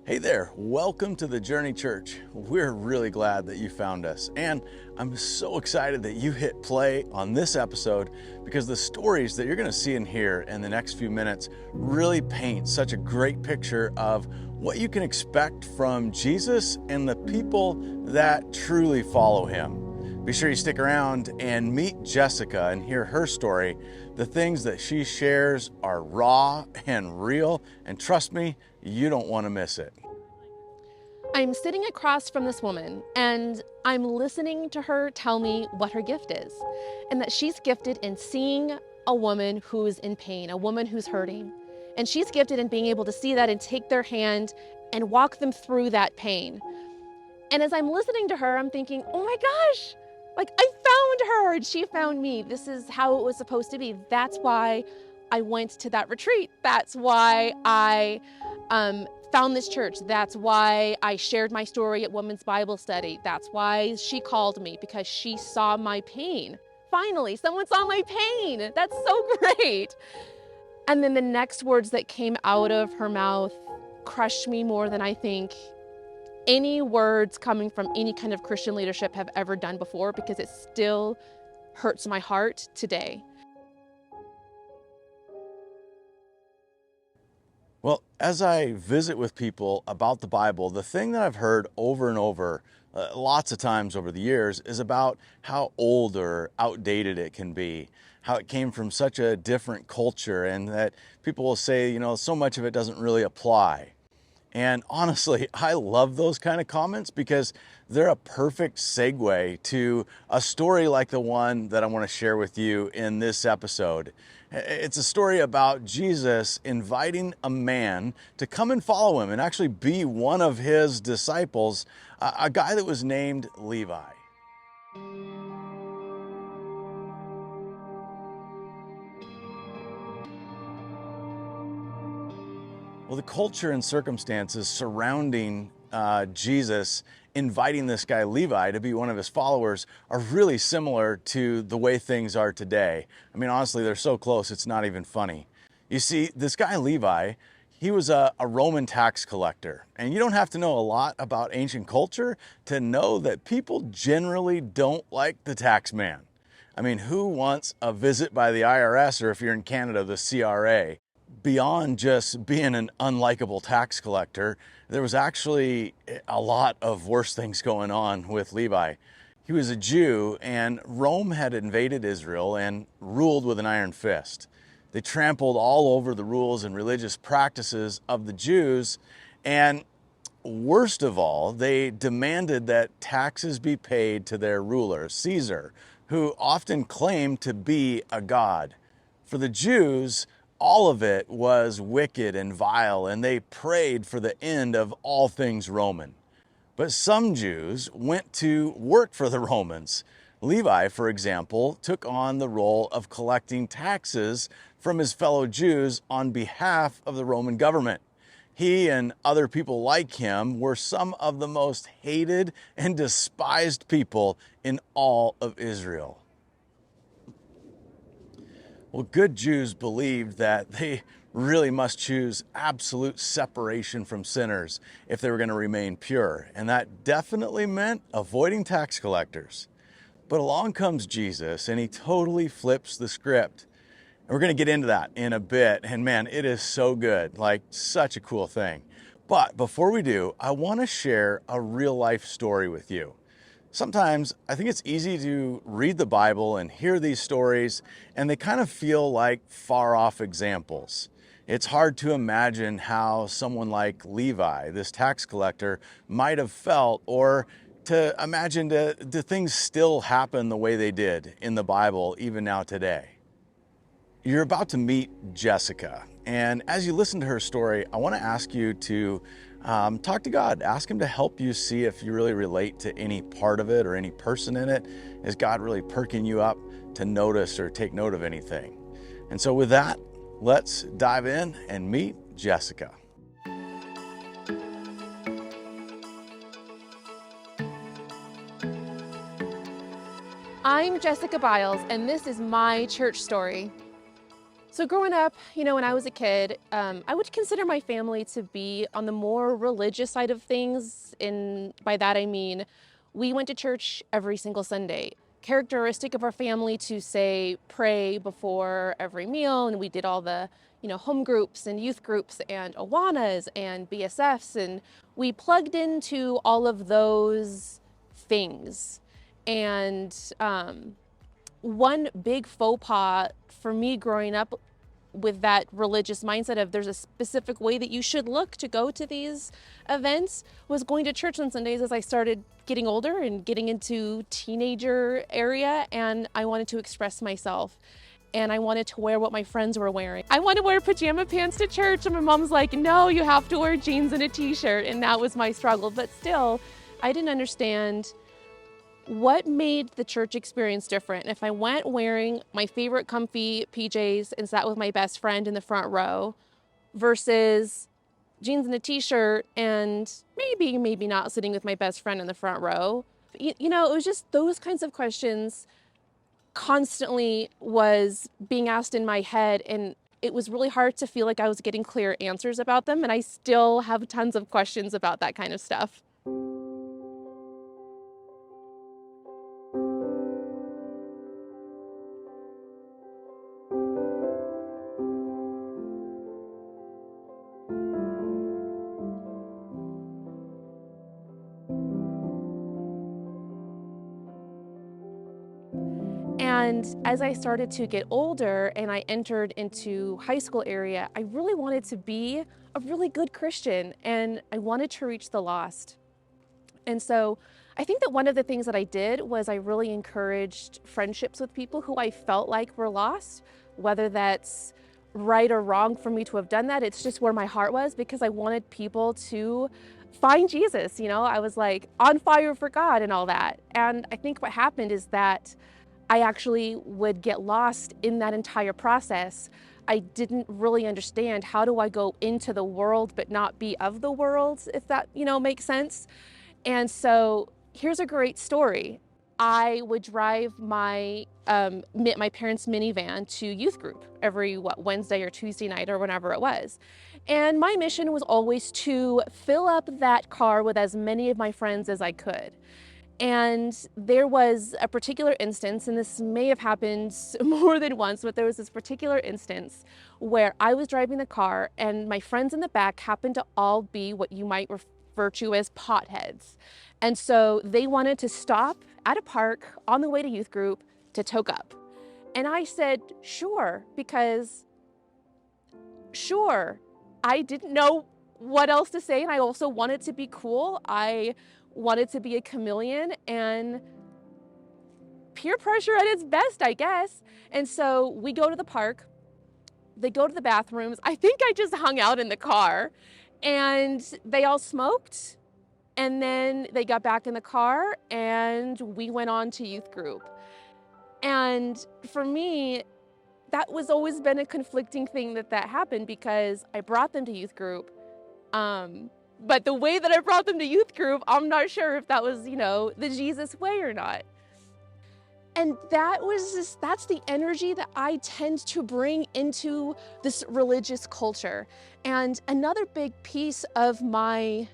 Hey there, welcome to the Journey Church. We're really glad that you found us, and I'm so excited that you hit play on this episode because the stories that you're going to see and hear in the next few minutes really paint such a great picture of what you can expect from Jesus and the people that truly follow him. Be sure you stick around and meet Jessica and hear her story. The things that she shares are raw and real, and trust me, you don't want to miss it. I'm sitting across from this woman and I'm listening to her tell me what her gift is, and that she's gifted in seeing a woman who's in pain, a woman who's hurting. And she's gifted in being able to see that and take their hand and walk them through that pain. And as I'm listening to her, I'm thinking, oh my gosh, like I found her and she found me. This is how it was supposed to be. That's why I went to that retreat. That's why I found this church. That's why I shared my story at Women's Bible Study. That's why she called me, because she saw my pain. Finally, someone saw my pain. That's so great. And then the next words that came out of her mouth crushed me more than I think any words coming from any kind of Christian leadership have ever done before, because it still hurts my heart today. Well, as I visit with people about the Bible, the thing that I've heard over and over, lots of times over the years, is about how old or outdated it can be, how it came from such a different culture, and that people will say, so much of it doesn't really apply. And honestly, I love those kind of comments because they're a perfect segue to a story like the one that I want to share with you in this episode. It's a story about Jesus inviting a man to come and follow him and actually be one of his disciples, a guy that was named Levi. Well, the culture and circumstances surrounding Jesus inviting this guy Levi to be one of his followers are really similar to the way things are today. I mean, honestly, they're so close, it's not even funny. You see, this guy Levi, he was a Roman tax collector. And you don't have to know a lot about ancient culture to know that people generally don't like the tax man. I mean, who wants a visit by the IRS, or if you're in Canada, the CRA? Beyond just being an unlikable tax collector, there was actually a lot of worse things going on with Levi. He was a Jew, and Rome had invaded Israel and ruled with an iron fist. They trampled all over the rules and religious practices of the Jews, and worst of all, they demanded that taxes be paid to their ruler, Caesar, who often claimed to be a god. For the Jews, all of it was wicked and vile, and they prayed for the end of all things Roman. But some Jews went to work for the Romans. Levi, for example, took on the role of collecting taxes from his fellow Jews on behalf of the Roman government. He and other people like him were some of the most hated and despised people in all of Israel. Well, good Jews believed that they really must choose absolute separation from sinners if they were going to remain pure. And that definitely meant avoiding tax collectors. But along comes Jesus, and he totally flips the script. And we're going to get into that in a bit. And man, it is so good, like such a cool thing. But before we do, I want to share a real life story with you. Sometimes I think it's easy to read the Bible and hear these stories, and they kind of feel like far off examples. It's hard to imagine how someone like Levi, this tax collector, might have felt, or to imagine do things still happen the way they did in the Bible even now today. You're about to meet Jessica, and as you listen to her story, I want to ask you to talk to God. Ask him to help you see if you really relate to any part of it or any person in it. Is God really perking you up to notice or take note of anything? And so with that, let's dive in and meet Jessica. I'm Jessica Biles, and this is my church story. So growing up, when I was a kid, I would consider my family to be on the more religious side of things. And by that I mean, we went to church every single Sunday. Characteristic of our family to say pray before every meal, and we did all the, home groups and youth groups and Awanas and BSFs, and we plugged into all of those things. And one big faux pas for me growing up with that religious mindset of there's a specific way that you should look to go to these events was going to church on Sundays as I started getting older and getting into teenager area, and I wanted to express myself and I wanted to wear what my friends were wearing. I want to wear pajama pants to church, and my mom's like, no, you have to wear jeans and a t-shirt, and that was my struggle. But still, I didn't understand what made the church experience different. If I went wearing my favorite comfy PJs and sat with my best friend in the front row versus jeans and a t-shirt and maybe not sitting with my best friend in the front row. It was just those kinds of questions constantly was being asked in my head, and it was really hard to feel like I was getting clear answers about them, and I still have tons of questions about that kind of stuff. And as I started to get older and I entered into high school area, I really wanted to be a really good Christian, and I wanted to reach the lost. And so I think that one of the things that I did was I really encouraged friendships with people who I felt like were lost, whether that's right or wrong for me to have done that. It's just where my heart was, because I wanted people to find Jesus. I was like on fire for God and all that. And I think what happened is that I actually would get lost in that entire process. I didn't really understand, how do I go into the world but not be of the world, if that, makes sense. And so here's a great story. I would drive my parents' minivan to youth group every Wednesday or Tuesday night or whenever it was. And my mission was always to fill up that car with as many of my friends as I could. And there was a particular instance, and this may have happened more than once, but there was this particular instance where I was driving the car and my friends in the back happened to all be what you might refer to as potheads. And so they wanted to stop at a park on the way to youth group to toke up. And I said, sure, because sure, I didn't know what else to say. And I also wanted to be cool. I wanted to be a chameleon, and peer pressure at its best, I guess. And so we go to the park, they go to the bathrooms. I think I just hung out in the car, and they all smoked, and then they got back in the car and we went on to youth group. And for me, that was always been a conflicting thing that happened, because I brought them to youth group. But the way that I brought them to youth group, I'm not sure if that was, the Jesus way or not. And that's the energy that I tend to bring into this religious culture. And another big piece of my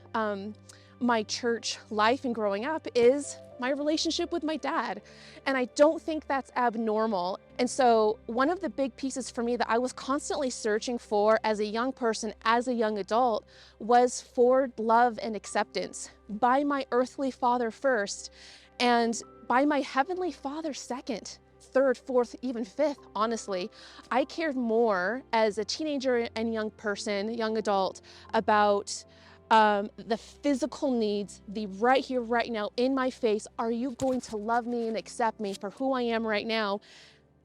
church life and growing up is my relationship with my dad. And I don't think that's abnormal. And so one of the big pieces for me that I was constantly searching for as a young person, as a young adult, was for love and acceptance by my earthly father first, and by my heavenly father second, third, fourth, even fifth. Honestly, I cared more as a teenager and young person, young adult, about the physical needs, the right here, right now, in my face. Are you going to love me and accept me for who I am right now?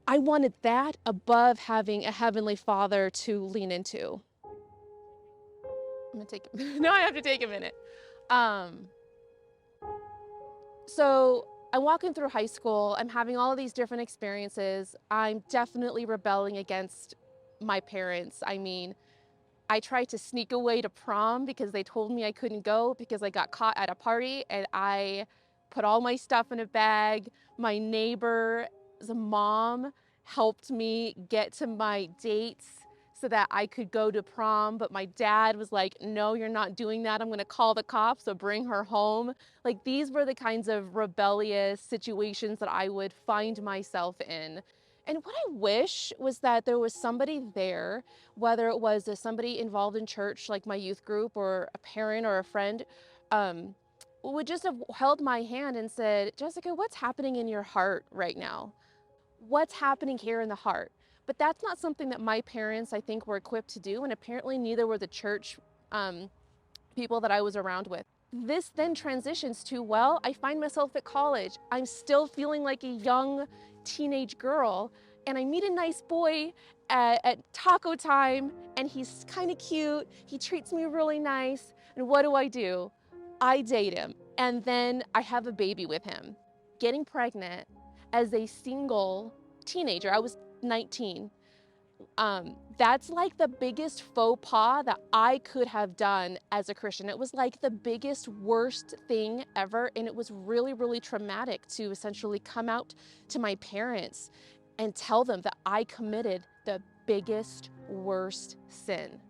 I wanted that above having a heavenly father to lean into. Now I have to take a minute. So I'm walking through high school. I'm having all of these different experiences. I'm definitely rebelling against my parents. I mean, I tried to sneak away to prom because they told me I couldn't go because I got caught at a party, and I put all my stuff in a bag. My neighbor's mom helped me get to my dates so that I could go to prom. But my dad was like, no, you're not doing that. I'm going to call the cops, so bring her home. Like, these were the kinds of rebellious situations that I would find myself in. And what I wish was that there was somebody there, whether it was somebody involved in church, like my youth group, or a parent or a friend, would just have held my hand and said, Jessica, what's happening in your heart right now? What's happening here in the heart? But that's not something that my parents, I think, were equipped to do. And apparently neither were the church people that I was around with. This then transitions to, well, I find myself at college. I'm still feeling like a young teenage girl, and I meet a nice boy at taco time, and he's kind of cute. He treats me really nice. And what do? I date him, and then I have a baby with him. Getting pregnant as a single teenager, I was 19. That's like the biggest faux pas that I could have done as a Christian. It was like the biggest, worst thing ever. And it was really, really traumatic to essentially come out to my parents and tell them that I committed the biggest, worst sin.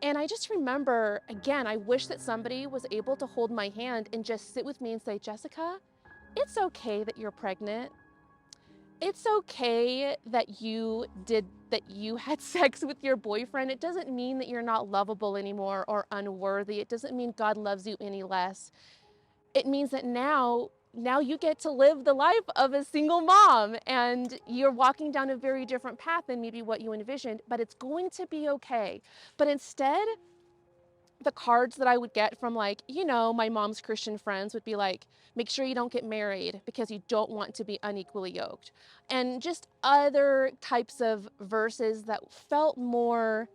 And I just remember, again, I wish that somebody was able to hold my hand and just sit with me and say, Jessica, it's okay that you're pregnant. It's okay that you had sex with your boyfriend. It doesn't mean that you're not lovable anymore or unworthy. It doesn't mean God loves you any less. It means that now you get to live the life of a single mom, and you're walking down a very different path than maybe what you envisioned, but it's going to be okay. But instead, the cards that I would get from, like, my mom's Christian friends would be like, make sure you don't get married because you don't want to be unequally yoked. And just other types of verses that felt more,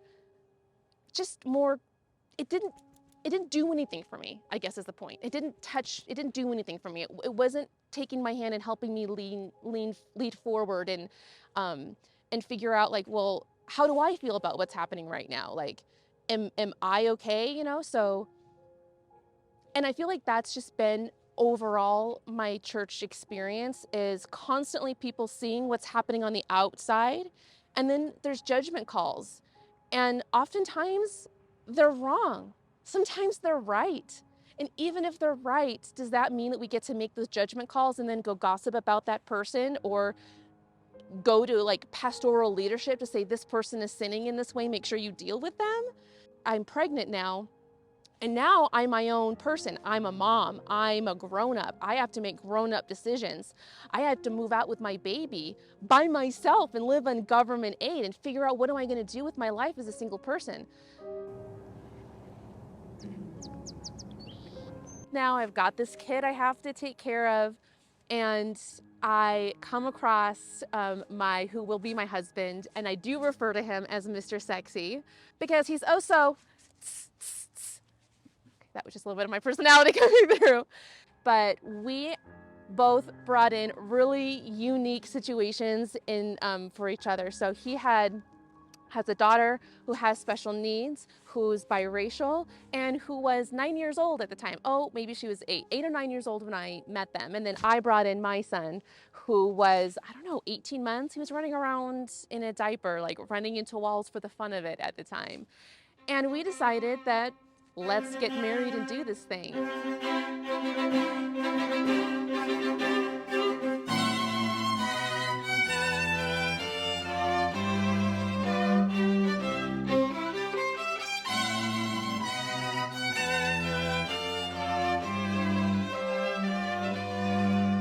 it didn't do anything for me, I guess is the point. It didn't do anything for me. It wasn't taking my hand and helping me lead forward and figure out, like, well, how do I feel about what's happening right now? Like, am I okay? So, and I feel like that's just been overall my church experience, is constantly people seeing what's happening on the outside, and then there's judgment calls. And oftentimes they're wrong. Sometimes they're right. And even if they're right, does that mean that we get to make those judgment calls and then go gossip about that person, or go to like pastoral leadership to say this person is sinning in this way, make sure you deal with them? I'm pregnant now, and now I'm my own person. I'm a mom. I'm a grown-up. I have to make grown-up decisions. I have to move out with my baby by myself and live on government aid and figure out, what am I going to do with my life as a single person? Now I've got this kid I have to take care of, and I come across who will be my husband, and I do refer to him as Mr. Sexy because he's oh so. That was just a little bit of my personality coming through. But we both brought in really unique situations for each other. So he has a daughter who has special needs, who's biracial, and who was 9 years old at the time. Oh, maybe she was 8 or 9 years old when I met them. And then I brought in my son, who was, 18 months. He was running around in a diaper, like running into walls for the fun of it at the time. And we decided that, let's get married and do this thing.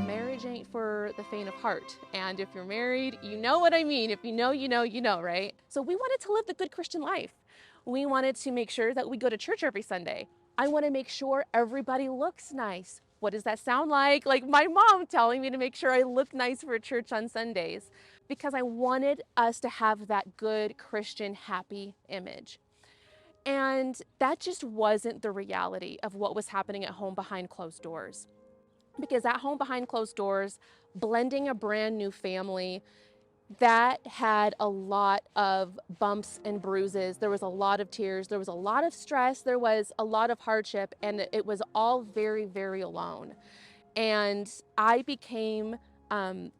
Marriage ain't for the faint of heart. And if you're married, you know what I mean. If you know, right? So we wanted to live the good Christian life. We wanted to make sure that we go to church every Sunday. I want to make sure everybody looks nice. What does that sound like? Like my mom telling me to make sure I look nice for church on Sundays, because I wanted us to have that good Christian happy image. And that just wasn't the reality of what was happening at home behind closed doors. Because at home behind closed doors, blending a brand new family, that had a lot of bumps and bruises. There was a lot of tears. There was a lot of stress. There was a lot of hardship, and it was all very, very alone. And I became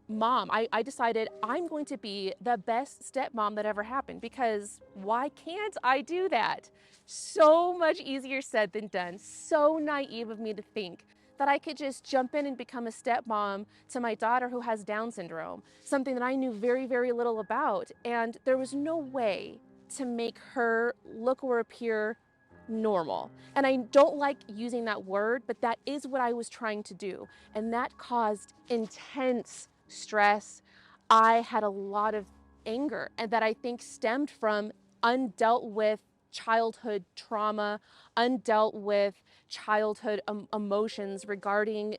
mom. I decided I'm going to be the best stepmom that ever happened, because why can't I do that? So much easier said than done. So naive of me to think that I could just jump in and become a stepmom to my daughter who has Down syndrome, something that I knew very, very little about. And there was no way to make her look or appear normal. And I don't like using that word, but that is what I was trying to do. And that caused intense stress. I had a lot of anger, and that I think stemmed from undealt with childhood trauma, undealt with childhood emotions regarding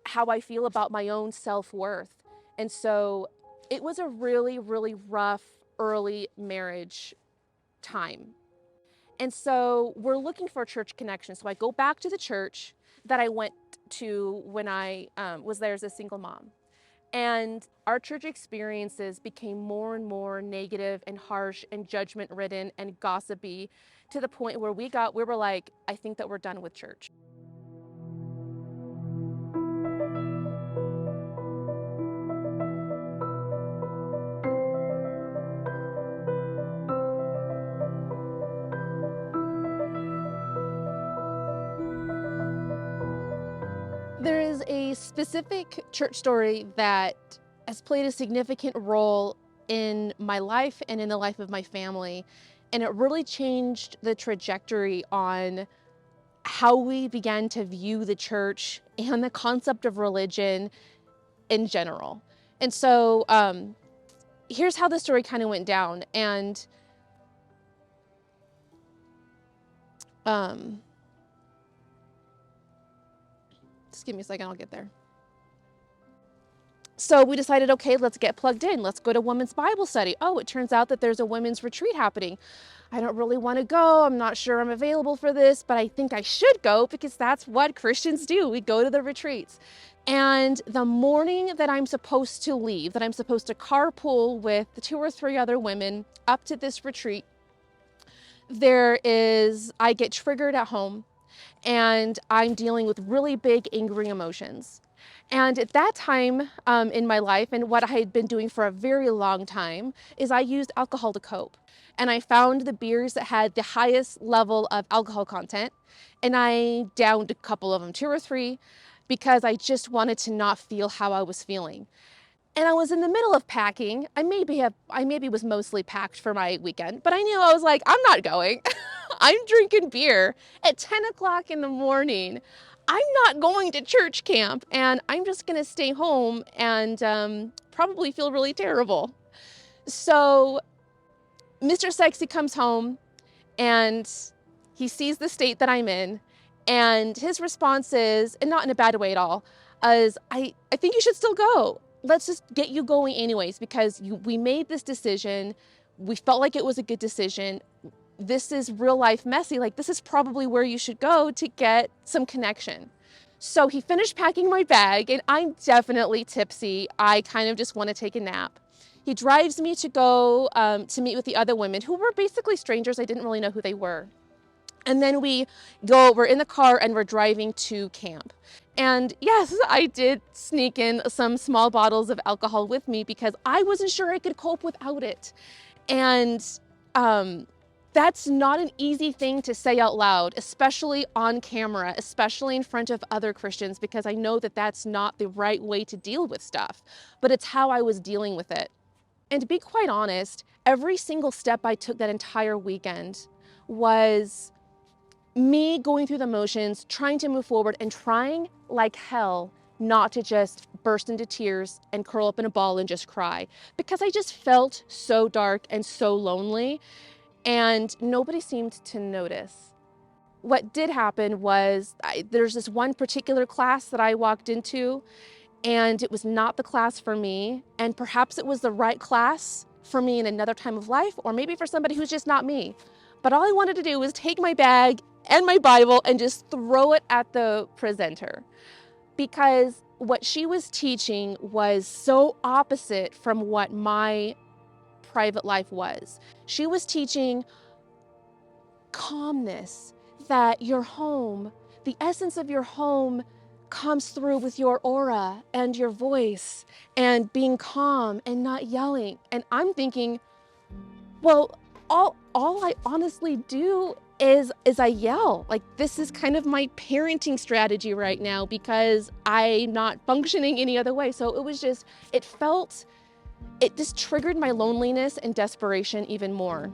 how I feel about my own self-worth. And so it was a really, really rough early marriage time. And so we're looking for a church connection. So I go back to the church that I went to when I was there as a single mom. And our church experiences became more and more negative and harsh and judgment ridden and gossipy, to the point where we were like, I think that we're done with church. There is a specific church story that has played a significant role in my life and in the life of my family. And it really changed the trajectory on how we began to view the church and the concept of religion in general. And so here's how the story kind of went down. And just give me a second, I'll get there. So we decided, okay, let's get plugged in. Let's go to women's Bible study. Oh, it turns out that there's a women's retreat happening. I don't really want to go. I'm not sure I'm available for this, but I think I should go, because that's what Christians do. We go to the retreats. And the morning that I'm supposed to leave, that I'm supposed to carpool with the 2 or 3 other women up to this retreat, I get triggered at home, and I'm dealing with really big, angry emotions. And at that time in my life, and what I had been doing for a very long time, is I used alcohol to cope. And I found the beers that had the highest level of alcohol content, and I downed a couple of them, 2 or 3, because I just wanted to not feel how I was feeling. And I was in the middle of packing. I maybe was mostly packed for my weekend, but I knew, I was like, I'm not going. I'm drinking beer at 10 o'clock in the morning. I'm not going to church camp, and I'm just gonna stay home and probably feel really terrible. So Mr. Sexy comes home, and he sees the state that I'm in, and his response is, and not in a bad way at all, is, I think you should still go. Let's just get you going anyways, because we made this decision. We felt like it was a good decision. This is real life messy. Like, this is probably where you should go to get some connection. So he finished packing my bag, and I'm definitely tipsy. I kind of just want to take a nap. He drives me to go to meet with the other women, who were basically strangers. I didn't really know who they were. And then we're in the car, and we're driving to camp. And yes, I did sneak in some small bottles of alcohol with me, because I wasn't sure I could cope without it. And that's not an easy thing to say out loud, especially on camera, especially in front of other Christians, because I know that that's not the right way to deal with stuff, but it's how I was dealing with it. And to be quite honest, every single step I took that entire weekend was me going through the motions, trying to move forward, and trying like hell not to just burst into tears and curl up in a ball and just cry, because I just felt so dark and so lonely, and nobody seemed to notice. What did happen was there's this one particular class that I walked into, and it was not the class for me, and perhaps it was the right class for me in another time of life, or maybe for somebody who's just not me. But all I wanted to do was take my bag and my Bible and just throw it at the presenter, because what she was teaching was so opposite from what my private life was. She was teaching calmness, that your home, the essence of your home, comes through with your aura and your voice and being calm and not yelling. And I'm thinking, well, all I honestly do is I yell. Like, this is kind of my parenting strategy right now because I'm not functioning any other way. So it just triggered my loneliness and desperation even more.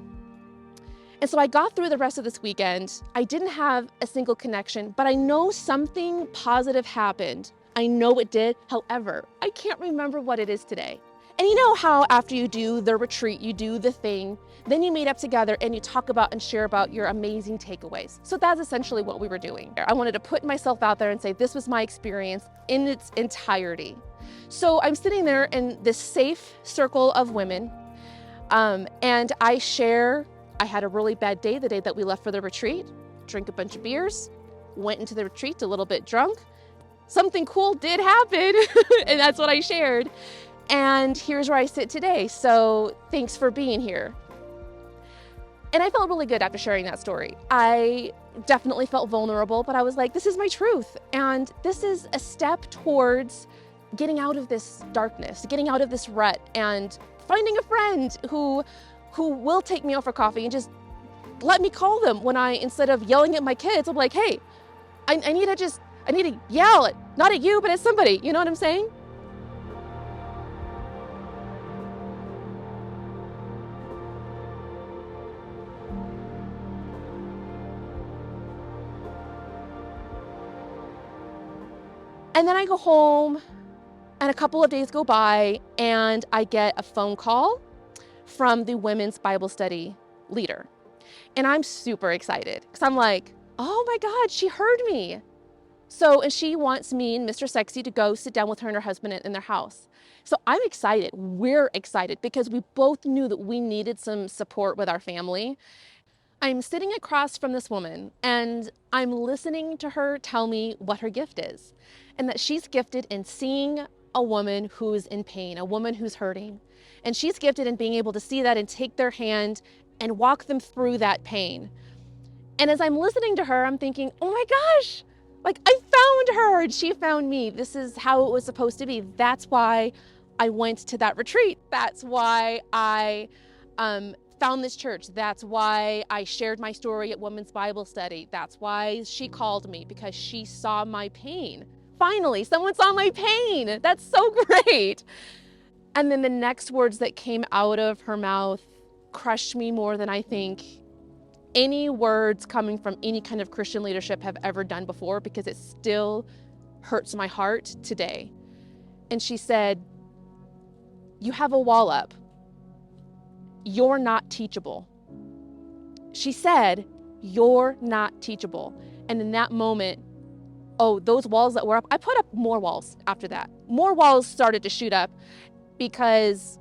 And so I got through the rest of this weekend. I didn't have a single connection, but I know something positive happened. I know it did. However, I can't remember what it is today. And you know how after you do the retreat, you do the thing, then you meet up together and you talk about and share about your amazing takeaways. So that's essentially what we were doing. I wanted to put myself out there and say, this was my experience in its entirety. So I'm sitting there in this safe circle of women, and I had a really bad day the day that we left for the retreat, drank a bunch of beers, went into the retreat a little bit drunk. Something cool did happen, and that's what I shared. And here's where I sit today. So thanks for being here. And I felt really good after sharing that story. I definitely felt vulnerable, but I was like, this is my truth. And this is a step towards getting out of this darkness, getting out of this rut, and finding a friend who will take me out for coffee and just let me call them when instead of yelling at my kids, I'm like, hey, I need to yell not at you, but at somebody. You know what I'm saying? And then I go home and a couple of days go by and I get a phone call from the women's Bible study leader. And I'm super excited because I'm like, oh my God, she heard me. And she wants me and Mr. Sexy to go sit down with her and her husband in their house. So I'm excited. We're excited because we both knew that we needed some support with our family. I'm sitting across from this woman and I'm listening to her tell me what her gift is, and that she's gifted in seeing a woman who's in pain, a woman who's hurting. And she's gifted in being able to see that and take their hand and walk them through that pain. And as I'm listening to her, I'm thinking, oh my gosh, like I found her and she found me. This is how it was supposed to be. That's why I went to that retreat. That's why I found this church. That's why I shared my story at Women's Bible Study. That's why she called me, because she saw my pain. Finally, someone saw my pain. That's so great. And then the next words that came out of her mouth crushed me more than I think any words coming from any kind of Christian leadership have ever done before, because it still hurts my heart today. And she said, you have a wall up. You're not teachable. She said, you're not teachable. And in that moment, those walls that were up, I put up more walls after that. More walls started to shoot up because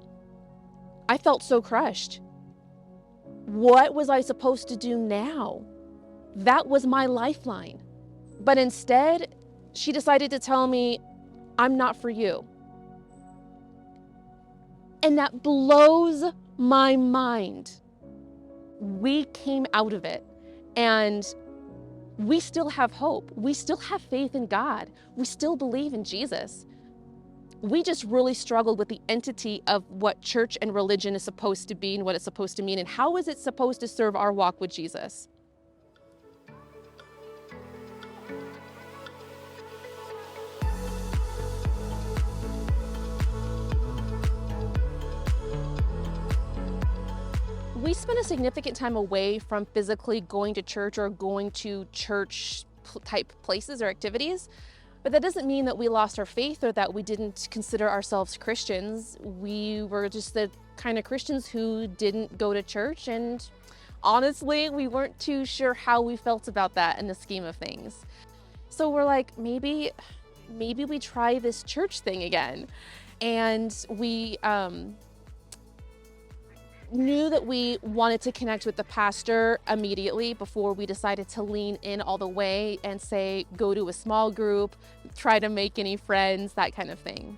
I felt so crushed. What was I supposed to do now? That was my lifeline. But instead, she decided to tell me, I'm not for you. And that blows my mind. We came out of it and we still have hope. We still have faith in God. We still believe in Jesus. We just really struggled with the entity of what church and religion is supposed to be and what it's supposed to mean, and how is it supposed to serve our walk with Jesus. We spent a significant time away from physically going to church or going to church type places or activities, but that doesn't mean that we lost our faith or that we didn't consider ourselves Christians. We were just the kind of Christians who didn't go to church, and honestly, we weren't too sure how we felt about that in the scheme of things. So we're like, maybe we try this church thing again. And we knew that we wanted to connect with the pastor immediately before we decided to lean in all the way and say, go to a small group, try to make any friends, that kind of thing.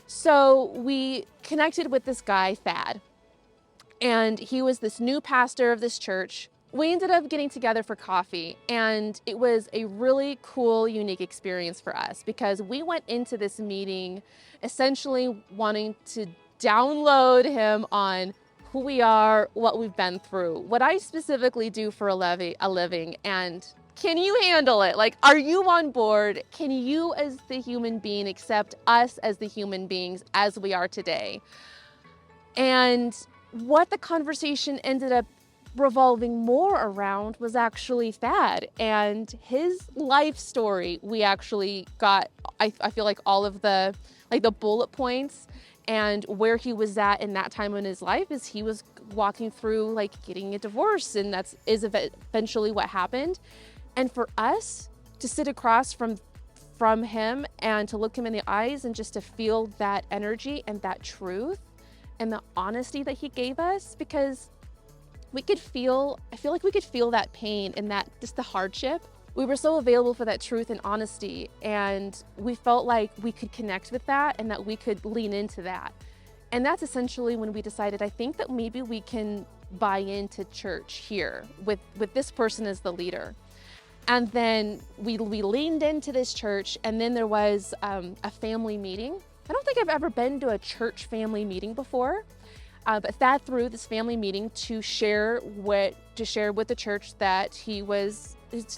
So we connected with this guy, Thad, and he was this new pastor of this church we ended up getting together for coffee, and it was a really cool, unique experience for us because we went into this meeting essentially wanting to download him on who we are, what we've been through, what I specifically do for a living, and can you handle it? Like, are you on board? Can you, as the human being, accept us as the human beings as we are today? And what the conversation ended up revolving more around was actually Thad and his life story. We actually got, I feel like all of the bullet points and where he was at in that time in his life is he was walking through like getting a divorce, and is eventually what happened. And for us to sit across from him and to look him in the eyes and just to feel that energy and that truth and the honesty that he gave us, because I feel like we could feel that pain and that just the hardship. We were so available for that truth and honesty, and we felt like we could connect with that and that we could lean into that. And that's essentially when we decided, I think that maybe we can buy into church here with this person as the leader. And then we leaned into this church, and then there was a family meeting. I don't think I've ever been to a church family meeting before. But Thad threw this family meeting to share with the church that he's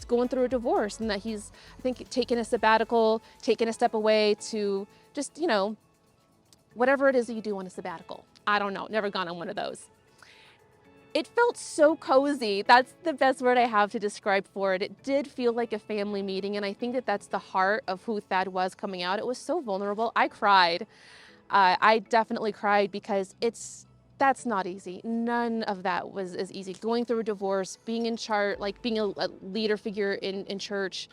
going through a divorce and that he's, I think, taking a sabbatical, taking a step away to just, whatever it is that you do on a sabbatical. I don't know, never gone on one of those. It felt so cozy. That's the best word I have to describe for it. It did feel like a family meeting, and I think that that's the heart of who Thad was coming out. It was so vulnerable. I cried. I definitely cried because that's not easy. None of that was as easy. Going through a divorce, being in charge, like being a leader figure in church.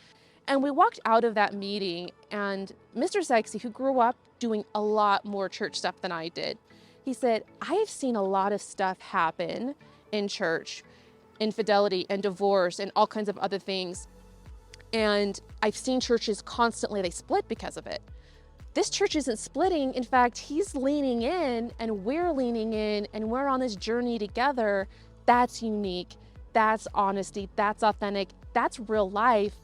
And we walked out of that meeting, and Mr. Sexy, who grew up doing a lot more church stuff than I did, he said, I have seen a lot of stuff happen in church, infidelity and divorce and all kinds of other things. And I've seen churches constantly, they split because of it. This church isn't splitting. In fact, he's leaning in and we're leaning in and we're on this journey together. That's unique. That's honesty. That's authentic. That's real life.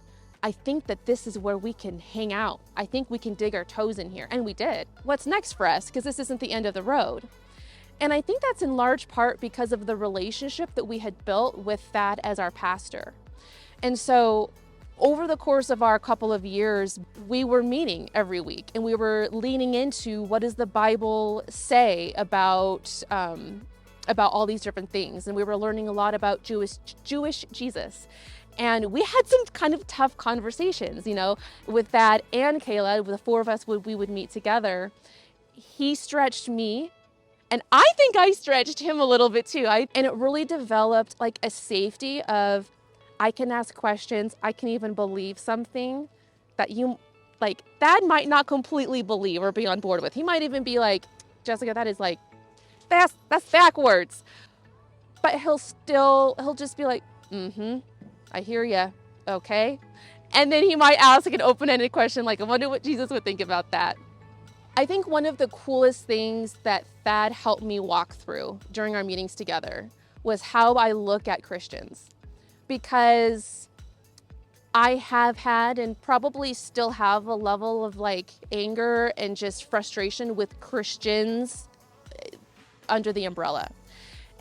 I think that this is where we can hang out. I think we can dig our toes in here. And we did. What's next for us? Because this isn't the end of the road. And I think that's in large part because of the relationship that we had built with Thad as our pastor. And so over the course of our couple of years, we were meeting every week and we were leaning into what does the Bible say about all these different things. And we were learning a lot about Jewish Jesus. And we had some kind of tough conversations, with Thad and Kayla, the four of us, we would meet together. He stretched me, and I think I stretched him a little bit too. And it really developed like a safety of, I can ask questions. I can even believe something that Thad might not completely believe or be on board with. He might even be like, Jessica, that is like, that's backwards. But he'll just be like, I hear ya, okay? And then he might ask an open-ended question like, I wonder what Jesus would think about that. I think one of the coolest things that Thad helped me walk through during our meetings together was how I look at Christians. Because I have had and probably still have a level of like anger and just frustration with Christians under the umbrella.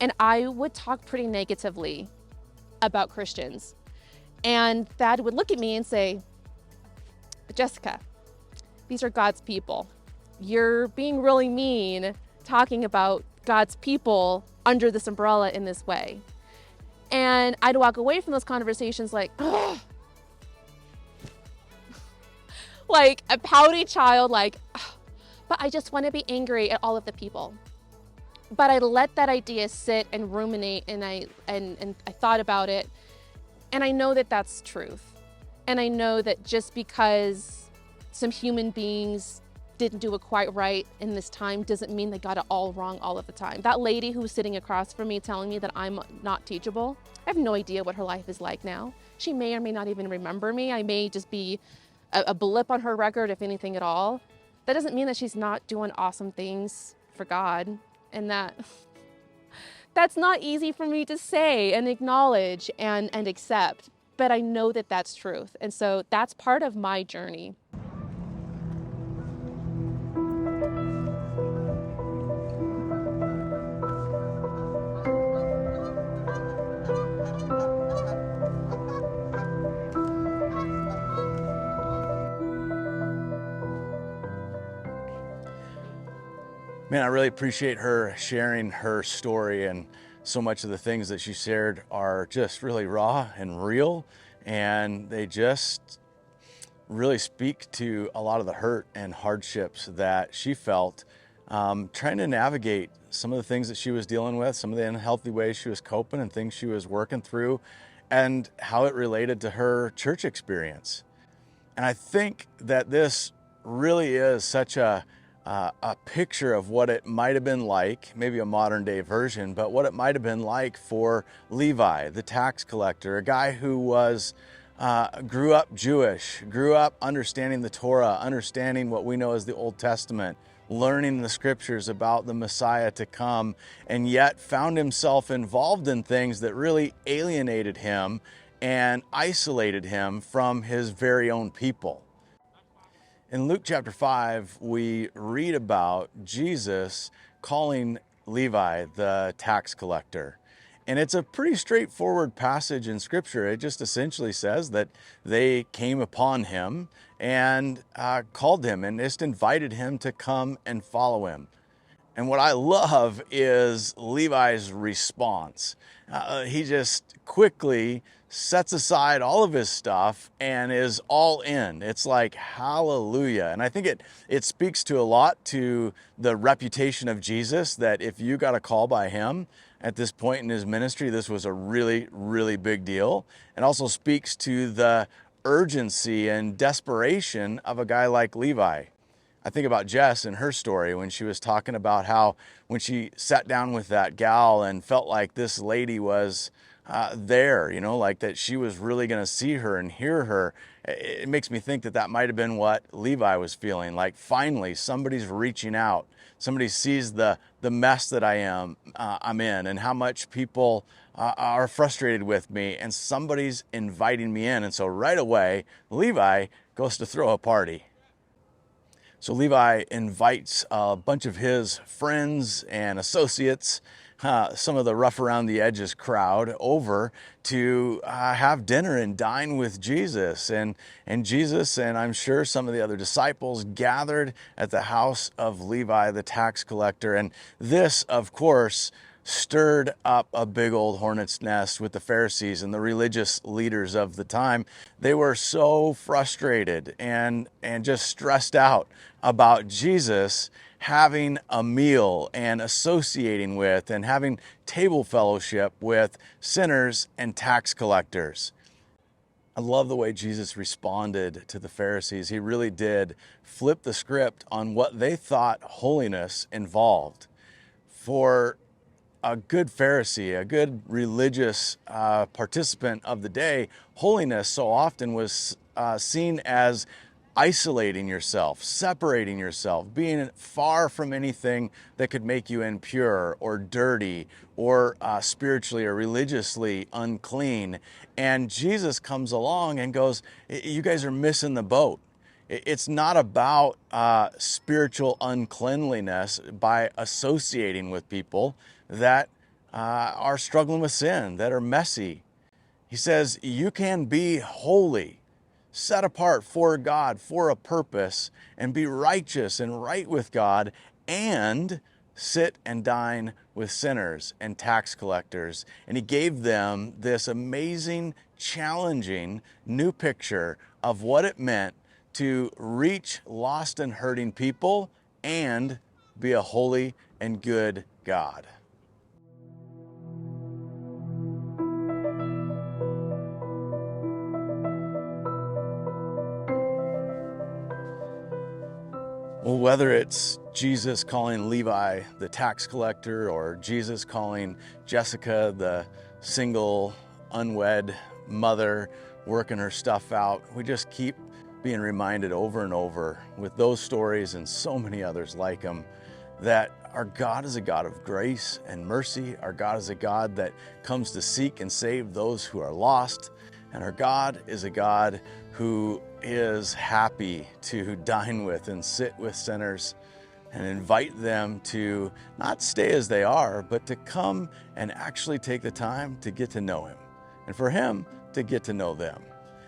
And I would talk pretty negatively about Christians. And Thad would look at me and say, Jessica, these are God's people. You're being really mean talking about God's people under this umbrella in this way. And I'd walk away from those conversations like, ugh. Like a pouty child, like, ugh. But I just want to be angry at all of the people. But I let that idea sit and ruminate, and I thought about it. And I know that that's truth. And I know that just because some human beings didn't do it quite right in this time doesn't mean they got it all wrong all of the time. That lady who was sitting across from me telling me that I'm not teachable, I have no idea what her life is like now. She may or may not even remember me. I may just be a blip on her record, if anything at all. That doesn't mean that she's not doing awesome things for God, and that That's not easy for me to say and acknowledge and accept, but I know that that's truth. And so that's part of my journey. Man, I really appreciate her sharing her story, and so much of the things that she shared are just really raw and real, and they just really speak to a lot of the hurt and hardships that she felt trying to navigate some of the things that she was dealing with, some of the unhealthy ways she was coping and things she was working through, and how it related to her church experience. And I think that this really is such a picture of what it might have been like, maybe a modern day version, but what it might have been like for Levi, the tax collector, a guy who was grew up Jewish, grew up understanding the Torah, understanding what we know as the Old Testament, learning the scriptures about the Messiah to come, and yet found himself involved in things that really alienated him and isolated him from his very own people. In Luke chapter 5, we read about Jesus calling Levi the tax collector. And it's a pretty straightforward passage in Scripture. It just essentially says that they came upon him and called him and just invited him to come and follow him. And what I love is Levi's response. He just quickly sets aside all of his stuff and is all in. It's like, hallelujah. And I think it speaks to a lot to the reputation of Jesus, that if you got a call by him at this point in his ministry, this was a really, really big deal. And also speaks to the urgency and desperation of a guy like Levi. I think about Jess and her story when she was talking about how when she sat down with that gal and felt like this lady was there, like that she was really going to see her and hear her. It makes me think that that might have been what Levi was feeling, like finally somebody's reaching out. Somebody sees the mess that I'm in, and how much people are frustrated with me, and somebody's inviting me in. And so right away, Levi goes to throw a party. So Levi invites a bunch of his friends and associates, some of the rough around the edges crowd, over to have dinner and dine with Jesus. And Jesus, and I'm sure some of the other disciples, gathered at the house of Levi, the tax collector. And this, of course, stirred up a big old hornet's nest with the Pharisees and the religious leaders of the time. They were so frustrated and just stressed out about Jesus having a meal and associating with and having table fellowship with sinners and tax collectors. I love the way Jesus responded to the Pharisees. He really did flip the script on what they thought holiness involved. For a good Pharisee, a good religious participant of the day, holiness so often was seen as isolating yourself, separating yourself, being far from anything that could make you impure or dirty or spiritually or religiously unclean. And Jesus comes along and goes, you guys are missing the boat. It's not about spiritual uncleanliness by associating with people that are struggling with sin, that are messy. He says, you can be holy, set apart for God, for a purpose, and be righteous and right with God, and sit and dine with sinners and tax collectors. And he gave them this amazing, challenging new picture of what it meant to reach lost and hurting people and be a holy and good God. Well, whether it's Jesus calling Levi the tax collector, or Jesus calling Jessica the single, unwed mother working her stuff out, we just keep being reminded over and over with those stories and so many others like them that our God is a God of grace and mercy. Our God is a God that comes to seek and save those who are lost. And our God is a God who is happy to dine with and sit with sinners and invite them to not stay as they are, but to come and actually take the time to get to know Him, and for Him to get to know them.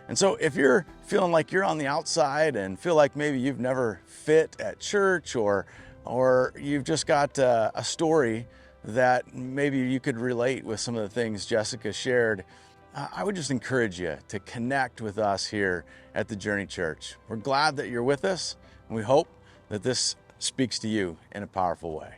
And so if you're feeling like you're on the outside and feel like maybe you've never fit at church, or you've just got a story that maybe you could relate with some of the things Jessica shared, I would just encourage you to connect with us here at the Journey Church. We're glad that you're with us, and we hope that this speaks to you in a powerful way.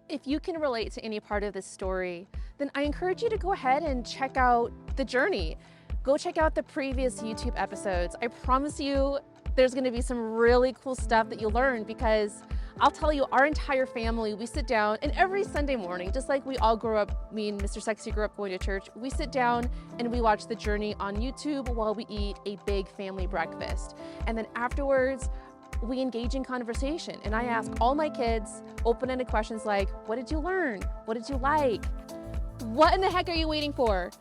If you can relate to any part of this story, then I encourage you to go ahead and check out The Journey. Go check out the previous YouTube episodes. I promise you there's gonna be some really cool stuff that you learn, because I'll tell you, our entire family, we sit down, and every Sunday morning, just like we all grew up, me and Mr. Sexy grew up going to church, we sit down and we watch The Journey on YouTube while we eat a big family breakfast. And then afterwards, we engage in conversation, and I ask all my kids open-ended questions like, what did you learn? What did you like? What in the heck are you waiting for?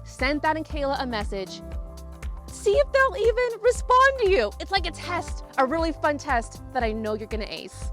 Send Thad and Kayla a message. See if they'll even respond to you. It's like a test, a really fun test that I know you're gonna ace.